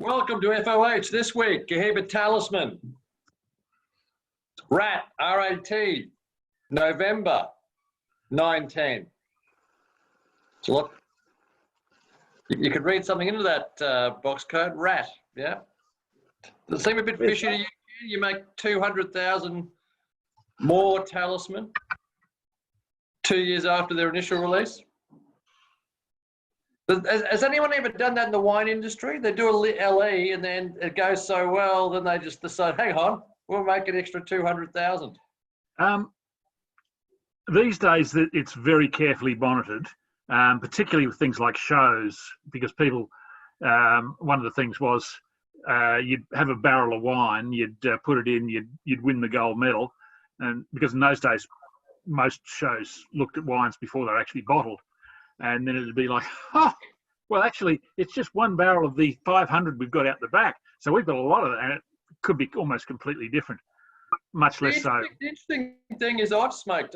Welcome to FOH this week. Cohiba Talisman. RAT, R-A-T, November 19. So look, you could read something into that box code, RAT, yeah? Does it seem a bit fishy to you? You make 200,000 more talisman 2 years after their initial release? Has anyone ever done that in the wine industry? They do a LE and then it goes so well, then they just decide, hang on, we'll make an extra 200,000. These days, it's very carefully monitored, particularly with things like shows, because people, one of the things was you'd have a barrel of wine, you'd put it in, you'd win the gold medal. And because in those days, most shows looked at wines before they're actually bottled. And then it'd be like, oh, well, actually, it's just one barrel of the 500 we've got out the back. So we've got a lot of that, and it could be almost completely different, much less so. The interesting thing is I've smoked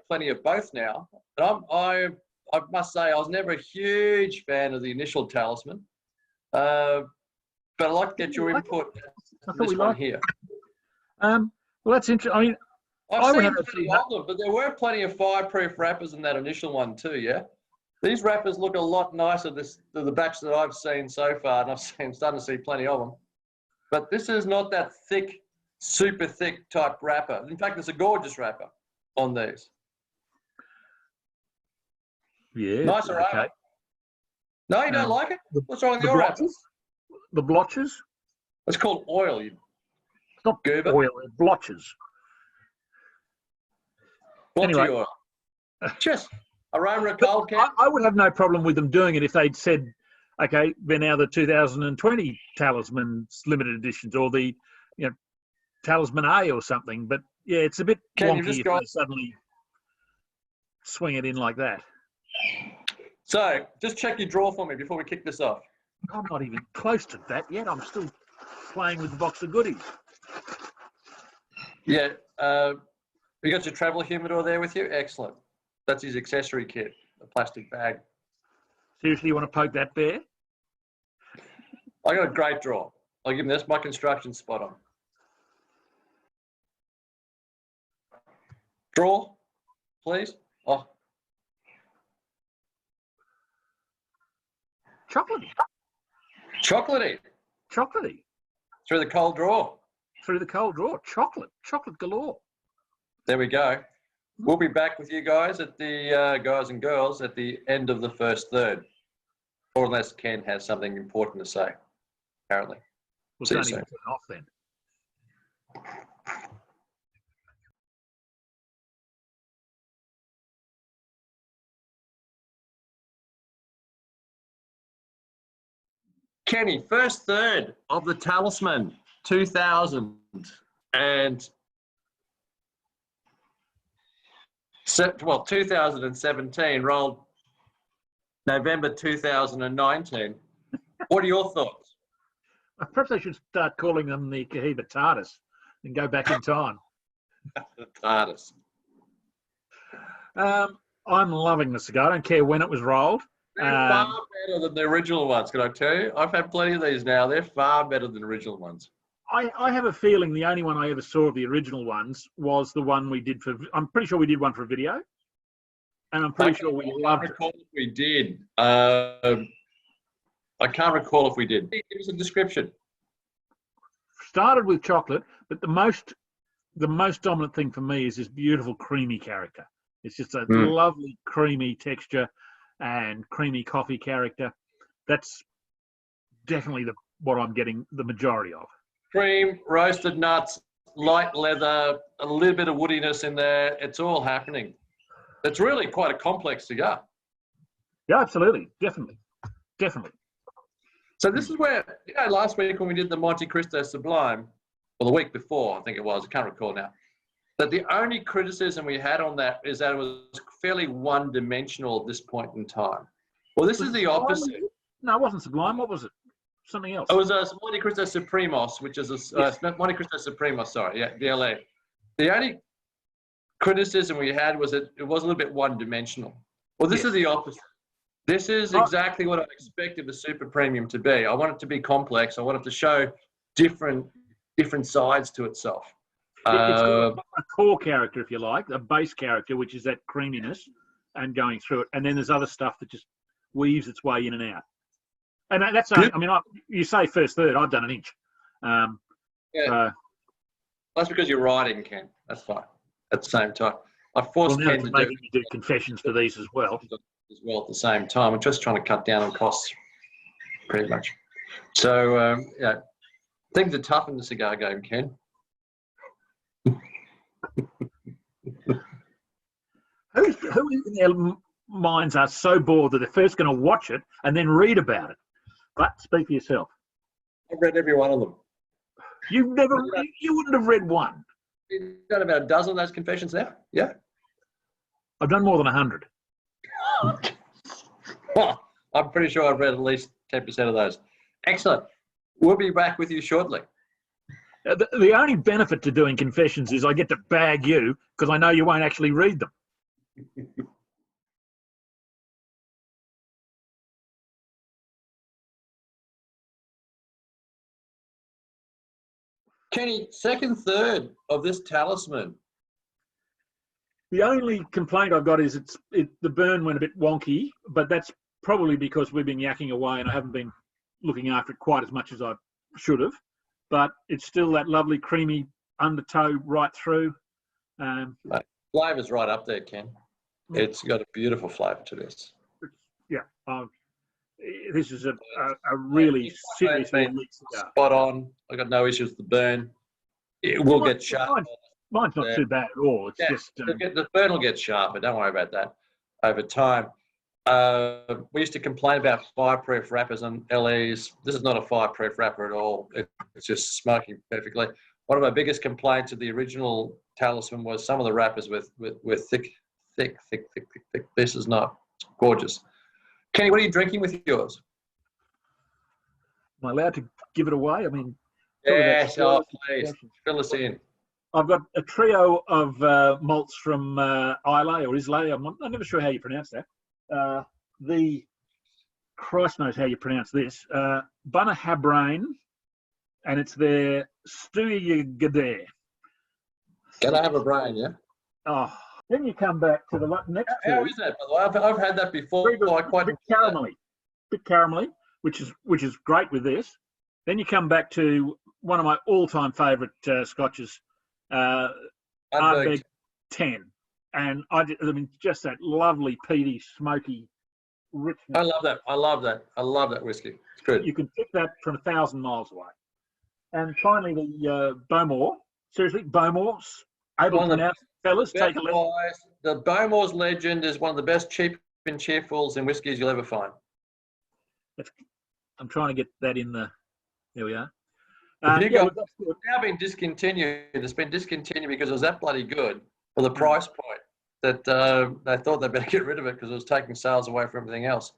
plenty of both now. But I must say I was never a huge fan of the initial talisman. But I'd like to get your input on this one here. Well, that's interesting. I mean, I've seen plenty of them, but there were plenty of fireproof wrappers in that initial one too, yeah? These wrappers look a lot nicer than the batch that I've seen so far, and I'm starting to see plenty of them. But this is not that thick, super thick type wrapper. In fact, it's a gorgeous wrapper on these. Yeah. Nice aroma. Okay. No, you don't like it? What's wrong with your wrappers? The blotches? It's called oil. It's not goober. Oil, it's blotches. Blotchy oil. Just aroma cold can. I would have no problem with them doing it if they'd said, okay, they're now the 2020 Talisman's limited editions or the Talisman A or something. But yeah, it's a bit wonky if they suddenly swing it in like that. So just check your drawer for me before we kick this off. I'm not even close to that yet. I'm still playing with the box of goodies. Yeah. You got your travel humidor there with you? Excellent. That's his accessory kit, a plastic bag. Seriously, you want to poke that bear? I got a great drawer. I'll give him this. My construction's spot on. Drawer, please. Oh. Chocolatey. Chocolatey. Chocolatey. Through the cold drawer. Through the cold drawer. Chocolate. Chocolate galore. There we go. We'll be back with you guys at the guys and girls at the end of the first third, or unless Ken has something important to say. Apparently. We'll see you soon. Off then. Kenny, first third of the Talisman 2017 rolled November 2019. What are your thoughts? Perhaps I should start calling them the Cohiba TARDIS and go back in time. The TARDIS. I'm loving the cigar. I don't care when it was rolled. They're far better than the original ones, can I tell you? I've had plenty of these now. They're far better than the original ones. I have a feeling the only one I ever saw of the original ones was the one we did for, I'm pretty sure we did one for a video. And I'm pretty sure we loved it. I can't recall if we did. I can't recall if we did. Give us a description. Started with chocolate, but the most dominant thing for me is this beautiful creamy character. It's just a lovely creamy texture and creamy coffee character. That's definitely what I'm getting the majority of. Cream, roasted nuts, light leather, a little bit of woodiness in there. It's all happening. It's really quite a complex cigar. Yeah, absolutely. Definitely. So this is where, last week when we did the Monte Cristo Sublime, or the week before, I think it was, I can't recall now, that the only criticism we had on that is that it was fairly one-dimensional at this point in time. Well, this is the opposite. No, it wasn't Sublime. What was it? Something else. It was a Monte Cristo Supremos, which is Monte Cristo Supremos, sorry, yeah, DLA. The only criticism we had was that it was a little bit one-dimensional. Well, this is the opposite. This is exactly what I expected the super premium to be. I want it to be complex. I want it to show different sides to itself. It's got a core character, if you like, a base character, which is that creaminess and going through it. And then there's other stuff that just weaves its way in and out. And that's, I mean, you say first third, I've done an inch. Yeah. That's because you're riding, Ken. That's fine. At the same time. I forced Ken to do confessions for these as well. At the same time. I'm just trying to cut down on costs, pretty much. So, yeah, things are tough in the cigar game, Ken. Who in their minds are so bored that they're first going to watch it and then read about it? But speak for yourself. I've read every one of them. You wouldn't have read one. You've done about a dozen of those confessions now? Yeah. I've done more than 100. Well, I'm pretty sure I've read at least 10% of those. Excellent. We'll be back with you shortly. The only benefit to doing confessions is I get to bag you because I know you won't actually read them. Kenny, second third of this Talisman. The only complaint I've got is the burn went a bit wonky, but that's probably because we've been yakking away and I haven't been looking after it quite as much as I should have. But it's still that lovely creamy undertow right through. Flavour's right up there, Ken. It's got a beautiful flavour to this. Yeah. This is a really serious cigar. Spot on. I got no issues with the burn. It will get sharp. Mine's not too bad at all. It's just the burn will get sharper. Don't worry about that. Over time, we used to complain about fireproof wrappers on LEs. This is not a fireproof wrapper at all. It's just smoking perfectly. One of my biggest complaints of the original Talisman was some of the wrappers with thick. This is not. It's gorgeous. Kenny, what are you drinking with yours? Am I allowed to give it away? I mean, yes, please fill us in. I've got a trio of malts from Islay or Islay. I'm never sure how you pronounce that. Christ knows how you pronounce this. Bunna Habrain, and it's their Stewie Gadair. Can I have a brain, yeah? Oh, then you come back to the next two. How is that, by the way? I've had that before. A bit caramelly, which is great with this. Then you come back to one of my all-time favourite scotches, Ardbeg 10, and I mean just that lovely peaty, smoky richness. I love that whiskey. It's good. You can pick that from 1,000 miles away. And finally, the Bowmore. Seriously, Bowmore's able to pronounce it, fellas. Take a listen. The Bowmore's Legend is one of the best cheap and cheerfuls in whiskies you'll ever find. I'm trying to get that in the. There we are. It's now been discontinued. It's been discontinued because it was that bloody good for the price point that they thought they better get rid of it because it was taking sales away from everything else.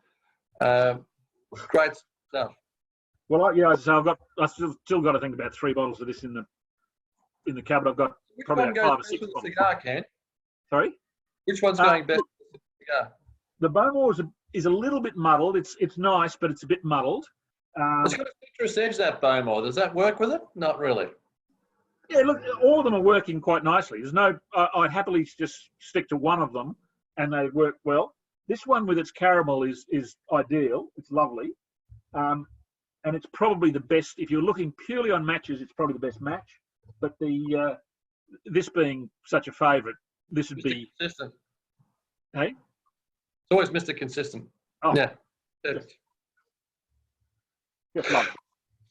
Great stuff. Well, so I still got to think about 3 bottles of this in the cupboard. I've got probably about 5 or 6 bottles. Cigar, Ken? Sorry? Which one's going best with the cigar? The Bowmore is a little bit muddled. It's nice, but it's a bit muddled. It's got a citrus edge, that Bowmore. Does that work with it? Not really. Yeah, look, all of them are working quite nicely. I'd happily just stick to one of them, and they work well. This one with its caramel is ideal. It's lovely, and it's probably the best. If you're looking purely on matches, it's probably the best match. But this being such a favourite, this would be consistent. Hey, it's always Mr. Consistent. Oh, yeah. Just love it.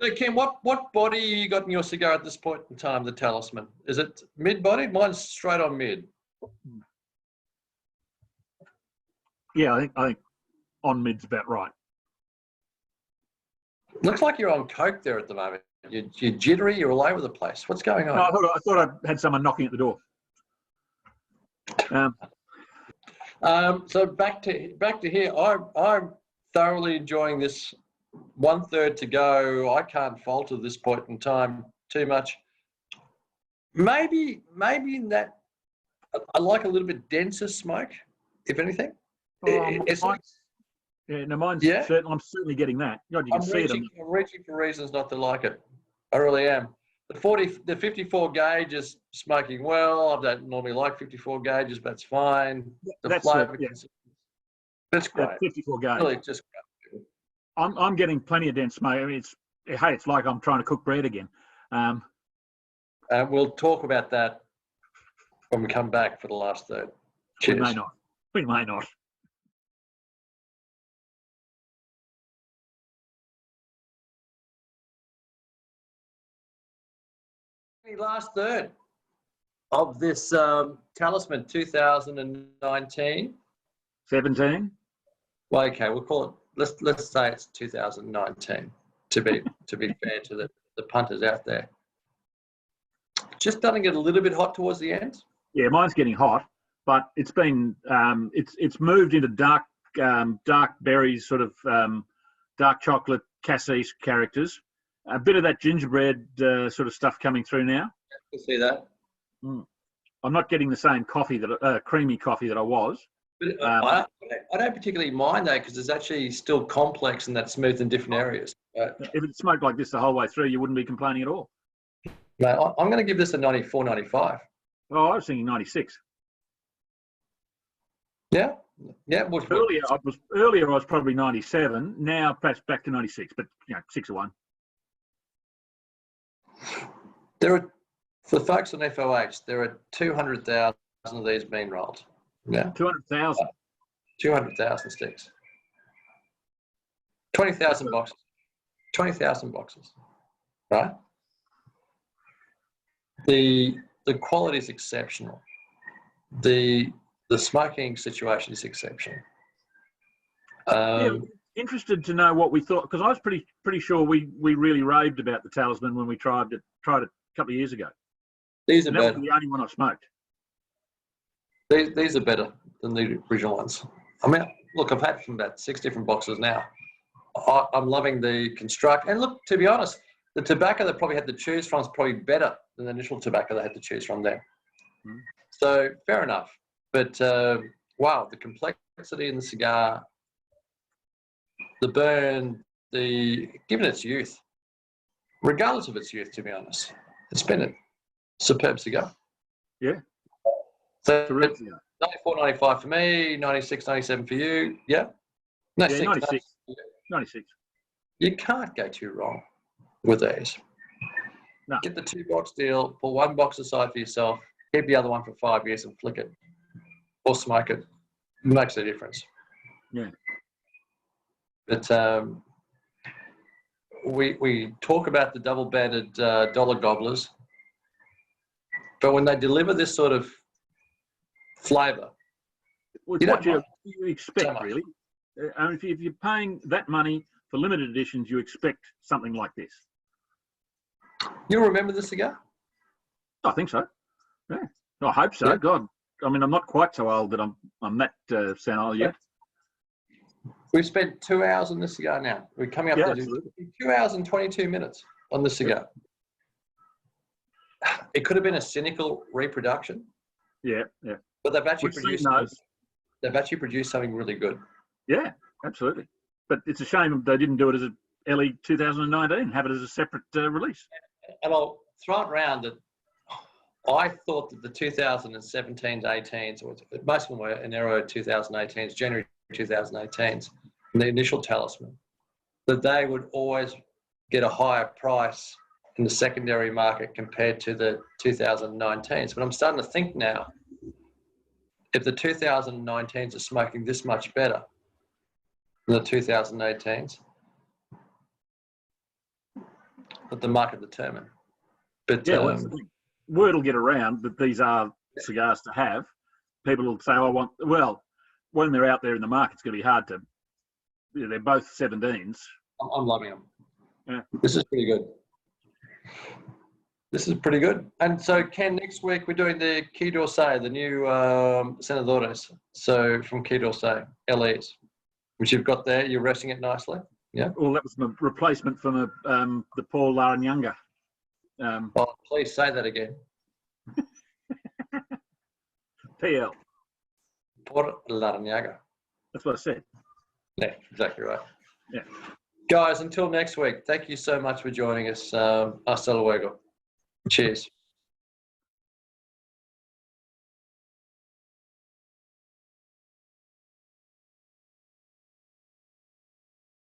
So, Kim, what body you got in your cigar at this point in time, the Talisman? Is it mid-body? Mine's straight on mid. Yeah, I think on mid's about right. Looks like you're on coke there at the moment. You're jittery, you're all over the place. What's going on? No, I thought I had someone knocking at the door. So back to here. I'm thoroughly enjoying this. 1/3 to go. I can't falter this point in time too much. Maybe in that I like a little bit denser smoke, if anything. Yeah, no, mine's Yeah. certain. I'm certainly getting that. God, you can see it. I'm reaching for reasons not to like it. I really am. The 54 gauge is smoking well. I don't normally like 54 gauges, but it's fine. The That's flavour, yeah, that's great. 54 gauge. Really, just great. I'm getting plenty of dense smoke. I mean, it's like I'm trying to cook bread again. We'll talk about that when we come back for the last third. Cheers. We may not. We may not. The last third of this Talisman 2019. 17. Well, okay, we'll call it. Let's say it's 2019 to be fair to the punters out there. Just doesn't get a little bit hot towards the end. Yeah, mine's getting hot, but it's been it's moved into dark berries, sort of dark chocolate cassis characters. A bit of that gingerbread sort of stuff coming through now. You see that? I'm not getting the same coffee creamy coffee that I was. But I don't particularly mind that because it's actually still complex and that's smooth in different areas. If it smoked like this the whole way through, you wouldn't be complaining at all. No, I'm going to give this a 94, 95. Oh, I was thinking 96. Yeah. Earlier I was probably 97. Now perhaps back to 96, but 6 of 1. There are, for the folks on FOH, there are 200,000 of these being rolled. Yeah. 200,000. 200,000 sticks. 20,000 boxes. 20,000 boxes. Right? The quality is exceptional. The smoking situation is exceptional. Interested to know what we thought, because I was pretty sure we really raved about the Talisman when we tried it a couple of years ago. These are better. That was the only one I smoked. These are better than the original ones. I mean, look, I've had from about 6 different boxes now. I'm loving the construct. And look, to be honest, the tobacco they probably had to choose from is probably better than the initial tobacco they had to choose from there. So fair enough. But wow, the complexity in the cigar, the burn, given its youth, regardless of its youth, to be honest, it's been a superb cigar. Yeah. So 94, 95 for me, 96, 97 for you. Yeah? No, yeah, 96. 96. You can't go too wrong with these. No. Get the 2-box deal, pull 1 box aside for yourself, keep the other one for 5 years and flick it or smoke it. It makes a difference. Yeah. But we talk about the double-banded dollar gobblers, but when they deliver this sort of flavour, well, it's what you expect, really. If you're paying that money for limited editions, you expect something like this. You'll remember the cigar? I think so. Yeah, I hope so. Yeah. God, I mean, I'm not quite so old that I'm that senile yet. We've spent 2 hours on this cigar now. We're coming up to 2 hours and 22 minutes on this cigar. Yeah. It could have been a cynical reproduction. Yeah. But they've actually produced something really good. Yeah, absolutely. But it's a shame they didn't do it as a LE 2019, have it as a separate release. And I'll throw it around that I thought that the 2017s, 18s, or most of them were in Aero 2018s, January 2018s, and the initial Talisman, that they would always get a higher price in the secondary market compared to the 2019s. But I'm starting to think now, if the 2019s are smoking this much better than the 2018s, let the market determine. But yeah, word will get around that these are cigars to have. People will say, when they're out there in the market, it's going to be hard to, they're both 17s. I'm loving them. Yeah. This is pretty good. This is pretty good. And so, Ken, next week we're doing the Key d'Orsay, the new Senadores. So from Key d'Orsay, LEs, which you've got there. You're resting it nicely. Yeah. Well, that was my replacement from the Paul Larrañaga. Please say that again. PL. Por Larrañaga. That's what I said. Yeah, exactly right. Yeah. Guys, until next week, thank you so much for joining us. Hasta luego. Cheers.